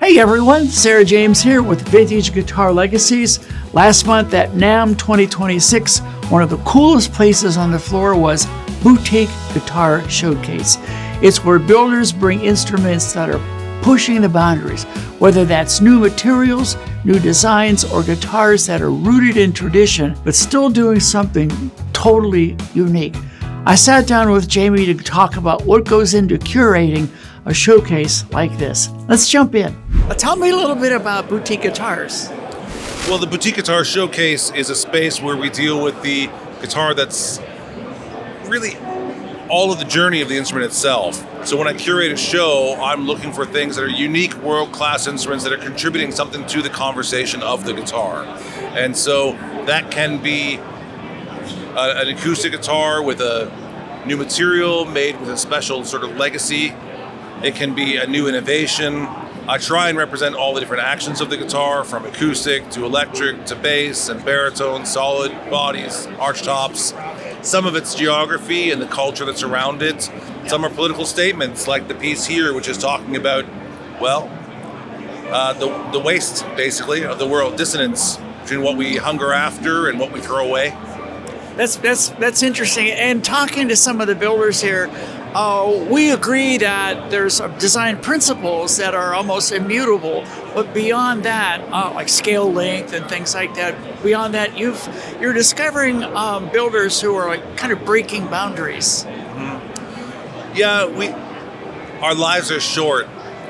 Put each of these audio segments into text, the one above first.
Hey everyone, Sarah James here with Vintage Guitar Legacies. Last month at NAMM 2026, one of the coolest places on the floor was Boutique Guitar Showcase. It's where builders bring instruments that are pushing the boundaries, whether that's new materials, new designs, or guitars that are rooted in tradition, but still doing something totally unique. I sat down with Jamie to talk about what goes into curating a showcase like this. Let's jump in. Tell me a little bit about Boutique Guitars. Well, the Boutique Guitar Showcase is a space where we deal with the guitar that's really all of the journey of the instrument itself. So when I curate a show, I'm looking for things that are unique, world-class instruments that are contributing something to the conversation of the guitar. And so that can be an acoustic guitar with a new material made with a special sort of legacy. It can be a new innovation. I try and represent all the different actions of the guitar, from acoustic to electric to bass and baritone, solid bodies, arch tops. Some of it's geography and the culture that's around it. Some are political statements, like the piece here, which is talking about, well, the waste, basically, of the world, dissonance between what we hunger after and what we throw away. That's interesting. And talking to some of the builders here, we agree that there's design principles that are almost immutable, but beyond that, like scale length and things like that, beyond that, you're discovering builders who are like kind of breaking boundaries. Mm-hmm. Yeah, our lives are short,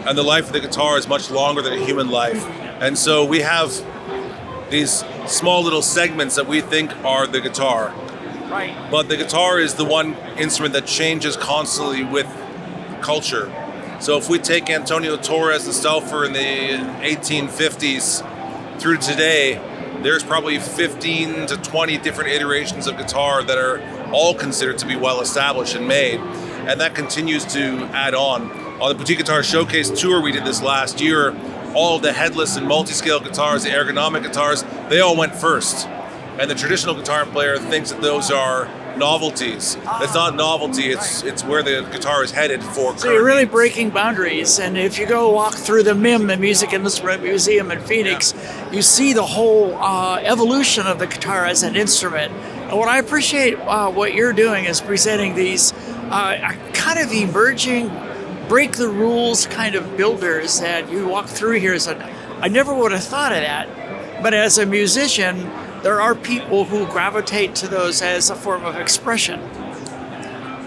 and the life of the guitar is much longer than a human life, and so we have these small little segments that we think are the guitar. Right. But the guitar is the one instrument that changes constantly with culture. So if we take Antonio Torres and Stauffer in the 1850s through today, there's probably 15 to 20 different iterations of guitar that are all considered to be well established and made. And that continues to add on. On the Boutique Guitar Showcase tour we did this last year, all of the headless and multi-scale guitars, the ergonomic guitars, they all went first. And the traditional guitar player thinks that those are novelties. It's not novelty, it's where the guitar is headed for. So you're really breaking boundaries. And if you go walk through the NAMM, the Music Instrument Museum in Phoenix, you see the whole evolution of the guitar as an instrument. And what I appreciate what you're doing is presenting these kind of emerging, break the rules kind of builders that you walk through here. I never would have thought of that. But as a musician, there are people who gravitate to those as a form of expression.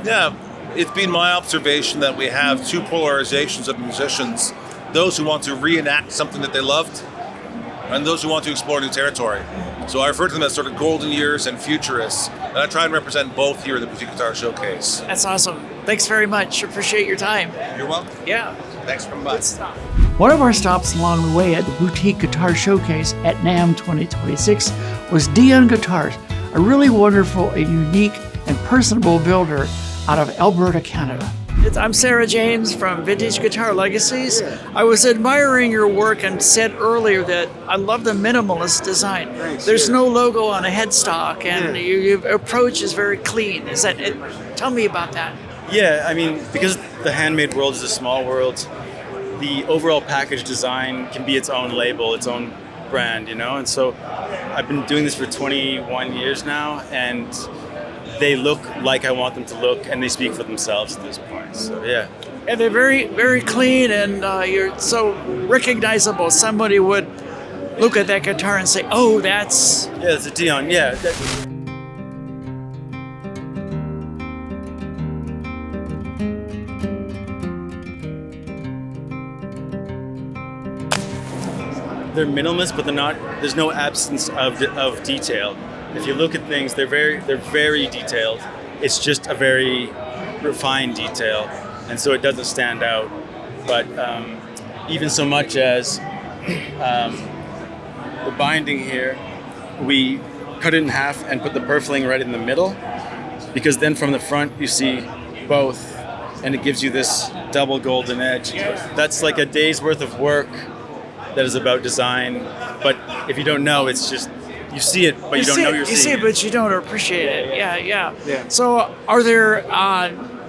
Yeah, it's been my observation that we have two polarizations of musicians: those who want to reenact something that they loved, and those who want to explore new territory. So I refer to them as sort of golden years and futurists, and I try and represent both here at the Boutique Guitar Showcase. That's awesome. Thanks very much. Appreciate your time. You're welcome. Yeah. Thanks for coming by. Good stuff. One of our stops along the way at the Boutique Guitar Showcase at NAMM 2026 was Dion Guitars, a really wonderful and unique and personable builder out of Alberta, Canada. I'm Sarah James from Vintage Guitar Legacies. I was admiring your work and said earlier that I love the minimalist design. There's no logo on a headstock, and your approach is very clean. Is that it? Tell me about that. Yeah, I mean, because the handmade world is a small world, the overall package design can be its own label, its own brand, and so I've been doing this for 21 years now, and they look like I want them to look, and they speak for themselves at this point. So yeah. And they're very, very clean, and you're so recognizable. Somebody would look at that guitar and say, "Oh, that's..." Yeah, it's a Dion. Yeah. They're minimalist, but they're not. There's no absence of detail. If you look at things, they're very detailed. It's just a very refined detail, and so it doesn't stand out. But even so much as the binding here, we cut it in half and put the purfling right in the middle, because then from the front you see both, and it gives you this double golden edge. That's like a day's worth of work that is about design, but if you don't know, it's just, you see it, but you don't know you're seeing it. You see it, but you don't appreciate it. Yeah. So are there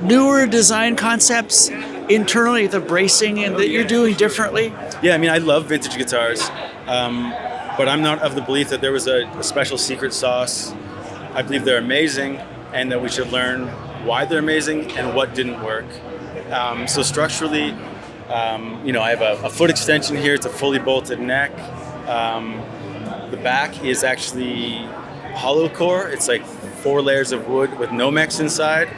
newer design concepts internally, the bracing and that you're doing differently? Yeah, I mean, I love vintage guitars, but I'm not of the belief that there was a special secret sauce. I believe they're amazing, and that we should learn why they're amazing and what didn't work. So structurally, I have a foot extension here. It's a fully bolted neck. The back is actually hollow core. It's like 4 layers of wood with no mechs inside.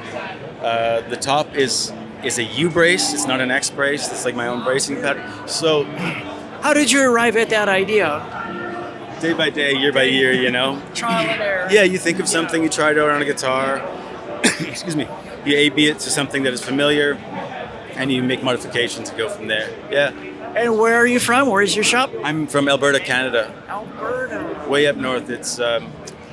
The top is a U brace. It's not an X brace. It's like my own bracing pattern. So, How did you arrive at that idea? day by day, year by year, Trial and error. Yeah, you think of something, you try it out on a guitar. Excuse me. You A/B it to something that is familiar, and you make modifications and go from there. Yeah. And where are you from? Where's your shop? I'm from Alberta, Canada. Alberta. Way up north. It's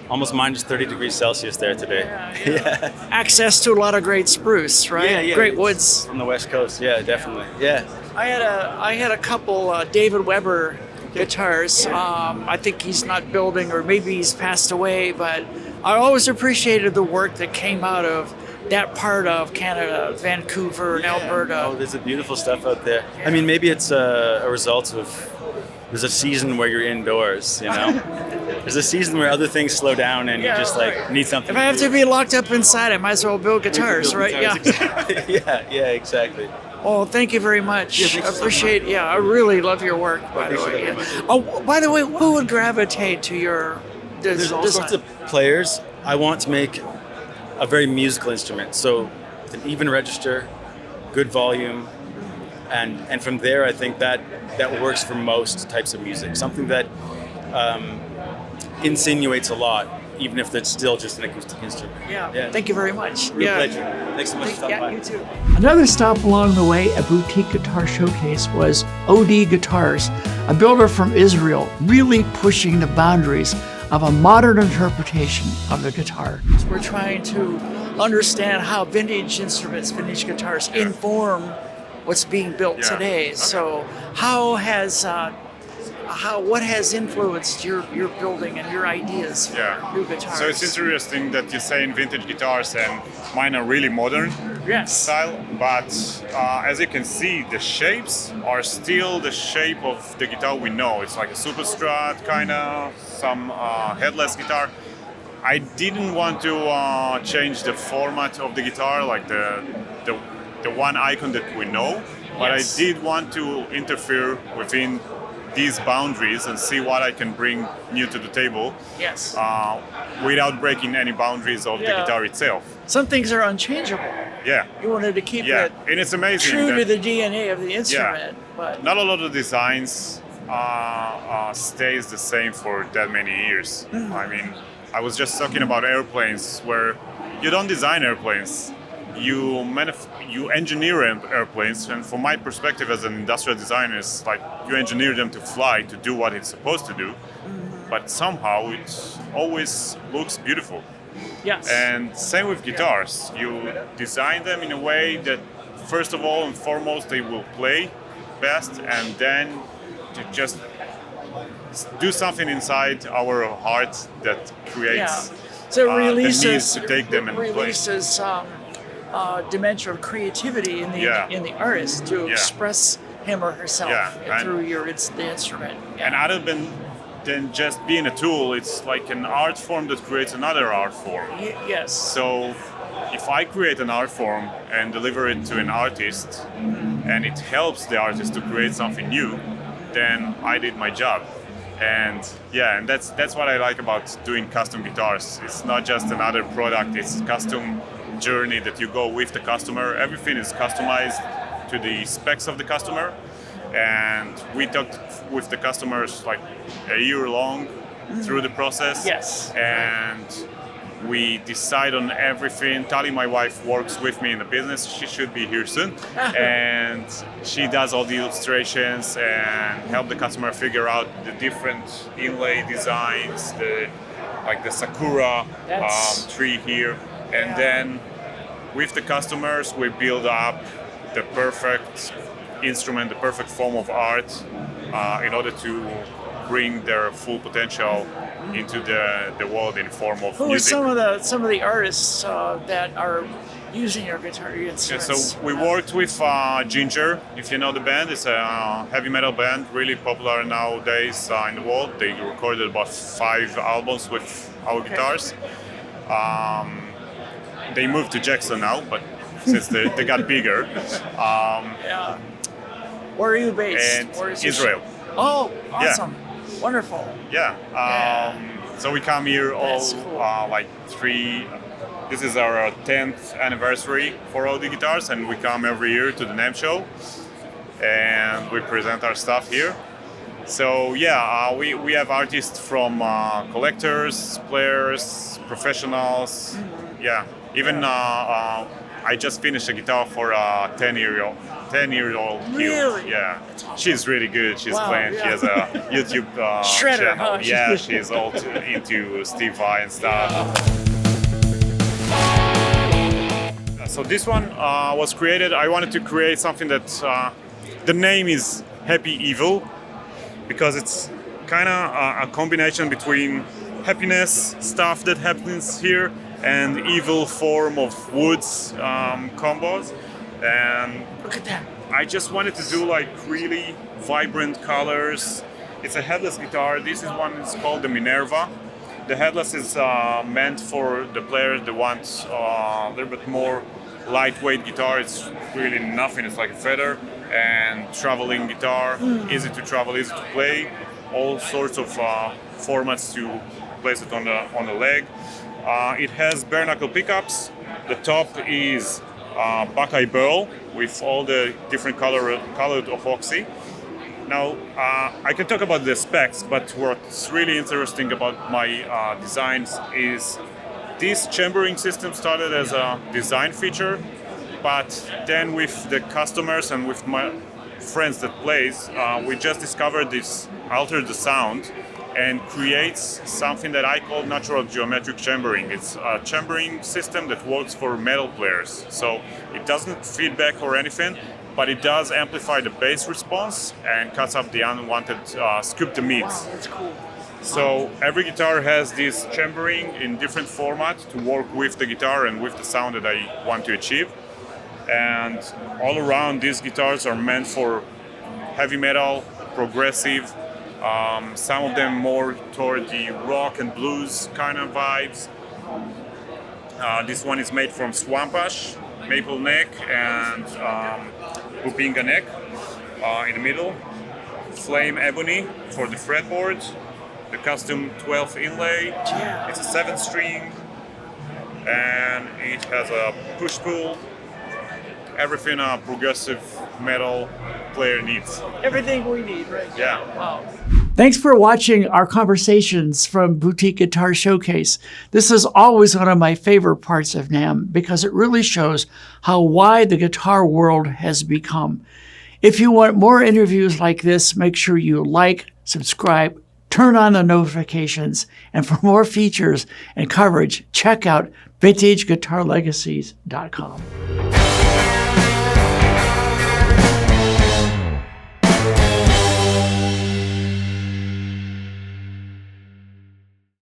almost minus 30 degrees Celsius there today. Yeah. Access to a lot of great spruce, right? Yeah. Great woods. From the West Coast. Yeah, definitely. Yeah. I had a couple David Weber guitars. I think he's not building, or maybe he's passed away, but I always appreciated the work that came out of that part of Canada, Vancouver and Alberta. Oh, there's a beautiful stuff out there. I mean, maybe it's a result of there's a season where you're indoors, There's a season where other things slow down and you just need something. If I have to be locked up inside, I might as well build guitars, right? Exactly. Yeah, exactly. Oh, thank you very much. I appreciate. I really love your work. By the way. Oh, by the way, who would gravitate to your There's all sorts of players. I want to make a very musical instrument, so with an even register, good volume, and from there, I think that works for most types of music. Something that insinuates a lot, even if it's still just an acoustic instrument. Yeah. Thank you very much. Real pleasure. Thanks so much for stopping by. You too. Another stop along the way at Boutique Guitar Showcase was OD Guitars, a builder from Israel, really pushing the boundaries of a modern interpretation of the guitar. We're trying to understand how vintage instruments, vintage guitars inform what's being built today. So what has influenced your building and your ideas for new guitars? So it's interesting that you say in vintage guitars, and mine are really modern style, but as you can see, the shapes are still the shape of the guitar we know. It's like a super strat, kind of, some headless guitar. I didn't want to change the format of the guitar, like the one icon that we know, but I did want to interfere within these boundaries and see what I can bring new to the table. Yes. Without breaking any boundaries of the guitar itself. Some things are unchangeable. Yeah. You wanted to keep it and it's amazing true to the DNA of the instrument. But not a lot of designs stays the same for that many years. I mean, I was just talking about airplanes, where you don't design airplanes. You engineer airplanes, and from my perspective as an industrial designer, it's like you engineer them to fly, to do what it's supposed to do, but somehow it always looks beautiful. yes. And same with guitars. You design them in a way that, first of all and foremost, they will play best, and then to just do something inside our heart that creates So it releases, the need to take them and play. releases dimension of creativity in the artist to express him or herself through the instrument. And other than just being a tool, it's like an art form that creates another art form. Yes. So if I create an art form and deliver it to an artist, and it helps the artist to create something new, then I did my job. And that's what I like about doing custom guitars. It's not just another product, it's custom journey that you go with the customer. Everything is customized to the specs of the customer, and we talked with the customers like a year long through the process. Yes. And we decide on everything. Tali, my wife, works with me in the business. She should be here soon. And she does all the illustrations and help the customer figure out the different inlay designs, like the sakura tree here. And then with the customers, we build up the perfect instrument, the perfect form of art in order to bring their full potential into the world in form of Who music. are some of the artists that are using your guitar Yeah, instruments? so we worked with Ginger, if you know the band. It's a heavy metal band, really popular nowadays in the world. They recorded about 5 albums with our guitars. They moved to Jackson now, but since they got bigger. Yeah. Where are you based? And Where is your Israel. Oh, awesome. Wonderful. Yeah. So we come here all That's cool. like 3. This is our 10th anniversary for OD Guitars, and we come every year to the NAMM show, and we present our stuff here. So yeah, we have artists from collectors, players, professionals. Yeah, even I just finished a guitar for a 10-year-old kid. Really? Yeah, That's awesome. she's really good. She's Wow, playing. yeah. She has a YouTube Shredder, channel. huh? Yeah, she's all into Steve Vai and stuff. So this one was created. I wanted to create something that the name is Happy Evil, because it's kind of a combination between happiness stuff that happens here and evil form of woods combos. And Look at that. I just wanted to do like really vibrant colors. It's a headless guitar. This is one. It's called the Minerva. The headless is meant for the players that want a little bit more lightweight guitar. It's really nothing. It's like a feather and traveling guitar. Easy to travel, easy to play. All sorts of formats to place it on the leg. It has bare knuckle pickups. The top is Buckeye Burl with all the different colored epoxy. Now, I can talk about the specs, but what's really interesting about my designs is this chambering system started as a design feature, but then with the customers and with my friends that plays, we just discovered this alters the sound and creates something that I call natural geometric chambering. It's a chambering system that works for metal players. So it doesn't feedback or anything, but it does amplify the bass response and cuts up the unwanted scoop the mids. Wow, that's cool. So every guitar has this chambering in different formats to work with the guitar and with the sound that I want to achieve. And all around, these guitars are meant for heavy metal, progressive, some of them more toward the rock and blues kind of vibes. This one is made from swamp ash, maple neck, and Bupinga neck in the middle. Flame ebony for the fretboard. The custom 12 inlay. Yeah. It's a 7-string, and it has a push-pull. Everything a progressive metal player needs. Everything we need, right? Yeah. Wow. Thanks for watching our conversations from Boutique Guitar Showcase. This is always one of my favorite parts of NAMM because it really shows how wide the guitar world has become. If you want more interviews like this, make sure you like, subscribe, turn on the notifications, and for more features and coverage, check out vintageguitarlegacies.com.